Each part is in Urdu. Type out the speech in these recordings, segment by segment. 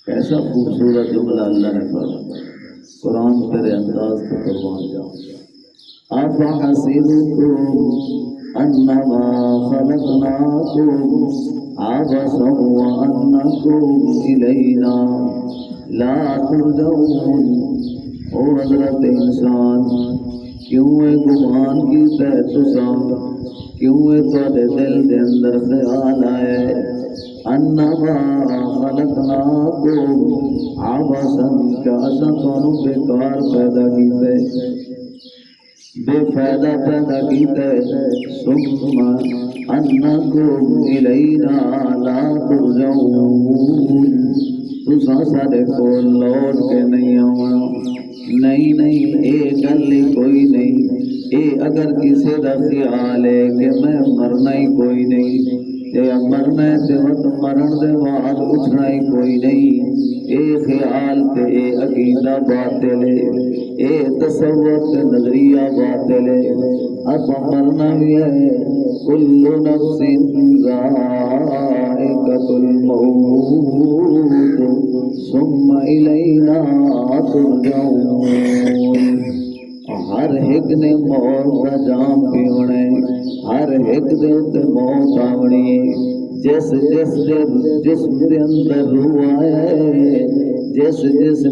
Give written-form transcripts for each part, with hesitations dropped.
کیسا خوبصورت جملہ اللہ نے فرمایا، قرآن تیرے انداز کو قربان جاؤ۔ افحسبتم انما خلقناکم عبثا وانکم الینا لا ترجعون۔ او حضرت انسان کیوں اے گمان کیتا ہے تساں، کیوں اے تواڈے دل دے اندر خیال آئے انما خلقناکم عبثا کہ اساں تانوں بیکار پیدا کیتے، بے فائدہ پیدا کیتا ہے، ثم انکم الینا لا ترجعون، تساں ساڈے کول لوٹ کے نہیں آونا۔ نہیں اے گل ہی کوئی نہیں، اے اگر کسی دا خیال ہے کہ میں مرنا ہی کوئی نہیں، اے مرنا ہے تے مرن دے بعد اٹھنا ہی کوئی نہیں، اے خیال تے اے عقیدہ باطل ہے، اے تصور تے نظریہ باطل ہے۔ اب مرنا بھی ہے، کل نفس ذائقۃ الموت ثم الینا ترجعون۔ ہر ایک نے موت کا جام پیونا ہے، ہر ایک دے اوتے موت آونی ہے۔ جس جسم دے اندر روح آیا ہے، جس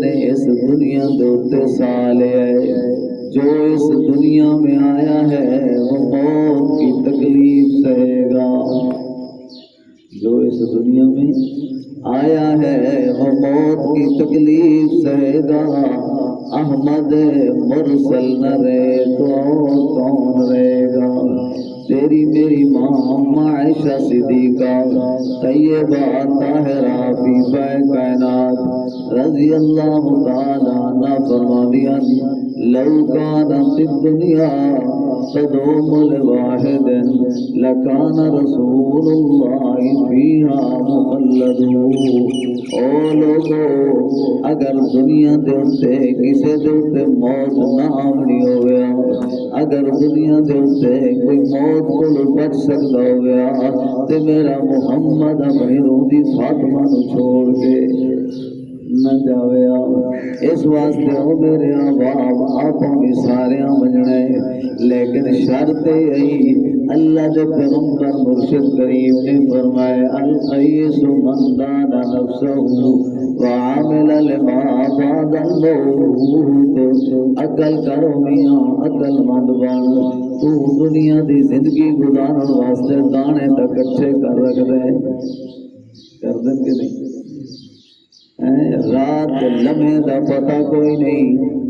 نے اس دنیا دے اوتے سا لیا ہے، جو اس دنیا میں آیا ہے وہ موت کی تکلیف سہے گا۔ جو اس دنیا میں آیا ہے وہ موت کی تکلیف سہے گا۔ احمد مرسل نہ رہے تو کون رہے گا؟ تیری میری ماں عائشہ صدیقہ طیبہ طاہرہ فیفہ کائنات رضی اللہ تعالی عنہ فرماندیاں، لو کانت الدنیا تدوم لواحد لکان رسول اللہ فیہا مخلد۔ او لوگو، اگر دنیا دے اتے کسے دے اتے موت نہ آونی ہو گیا، اگر دنیا دے اتے کوئی موت کو بچ سکتا ہو گیا تے میرا محمد اپنی روندی فاطمہ نو چھوڑ کے نہ جاویا۔ اس واسطے او میرے باپ آپاں بھی سارے بجنے، لیکن شرط یہی اللہ دے پیغمبر مرشد کریم نے فرمائے، القیس من دان نفسہ وعامل لما بعد الموت۔ عقل کرو میاں، عقل مند بن، تو دنیا دی زندگی گزارن واسطے دانے تک اچھے کر رکھ دے، کر دیں کہ نہیں؟ رات لمحے دا پتہ کوئی نہیں،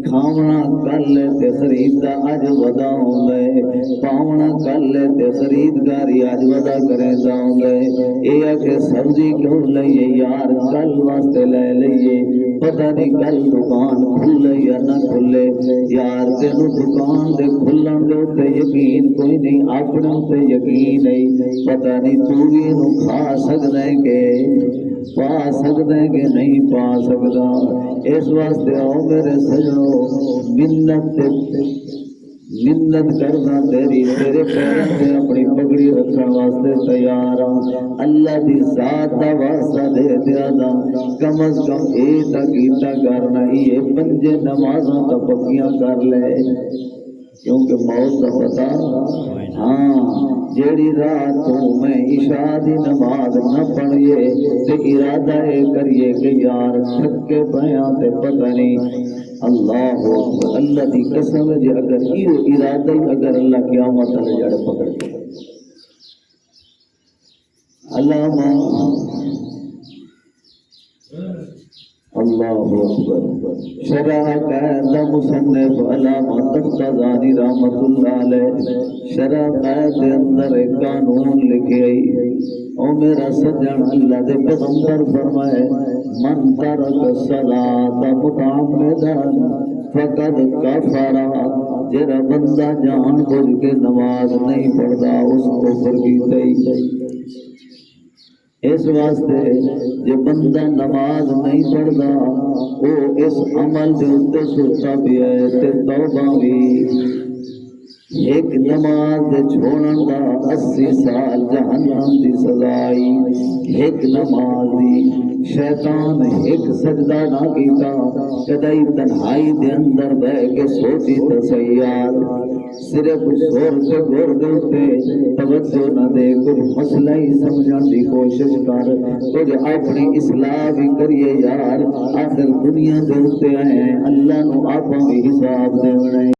کھاونا کل تے خریدا اج ودا ہوندا ہے، پاونا کل تے خریدگاری اج ودا کریندا ہوندا ہے۔ اے کہ سبزی کیوں لئیے یار، کل واسطے لے لئیے، پتہ نہیں کل دکان کھلے یا نہ کھلے یار، تینوں دکان دے کھلن دے تے یقین کوئی نہیں، اپنے تے یقین نہیں، پتہ نہیں تو بھی اینوں کھا سکدا ہے کہ پا سکتا ہے کہ نہیں پا سکتا۔ اس واسطے آؤ میرے سجنو، منت کرنا تیری تیرے پیروں سے اپنی پگڑی رکھنے واسطے تیار ہوں۔ اللہ دی ذات دا واسطہ دے دیا دا، کم از کم اے تاکیتا کرنا ہی ہے، 5 نمازاں تا پکیاں کر لے، کیونکہ موت کا پتہ ہاں جیڑی رات تو میں عشاء دی نماز نہ پڑھیے تے ارادہ کریے کہ یار تھکے پیاں تے پتہ نہیں، اللہ اللہ دی قسم جے اگر یہ ارادہ ہی اگر اللہ قیامت والے جڑ پکڑ کے علامہ اللہ اکبر۔ شرح قائد مصنف علامہ تفتازانی رحمت اللہ علیہ شرح قائد کے اندر ایک قانون لکھی آئی، او میرا سجن اللہ دے پیغمبر فرمائے، من ترک الصلاۃ متعمدا فقد کفر، جڑا بندہ جان بوجھ کے نماز نہیں پڑھتا اس کو کفر کیتا ہی۔ اس واسطے جے بندہ نماز نہیں پڑھتا وہ اس عمل دے اوتے سوچتا بھی ہے تے توبہ بھی ایک نماز دے چھوڑن دا 80 سال جہنم دی سزائی ایک نماز دی شیطان ایک سجدہ نہ کیتا کدائی تنہائی دے اندر بہ کے سوچی تسیار صرف سور سے گور دیتے توجہ نہ دے کچھ مسئلہ ہی سمجھن دی کوشش کر کچھ اپنی اصلاح بھی کریے یار آخر دنیا دے ہوتے ہیں اللہ نو آپ بھی حساب دے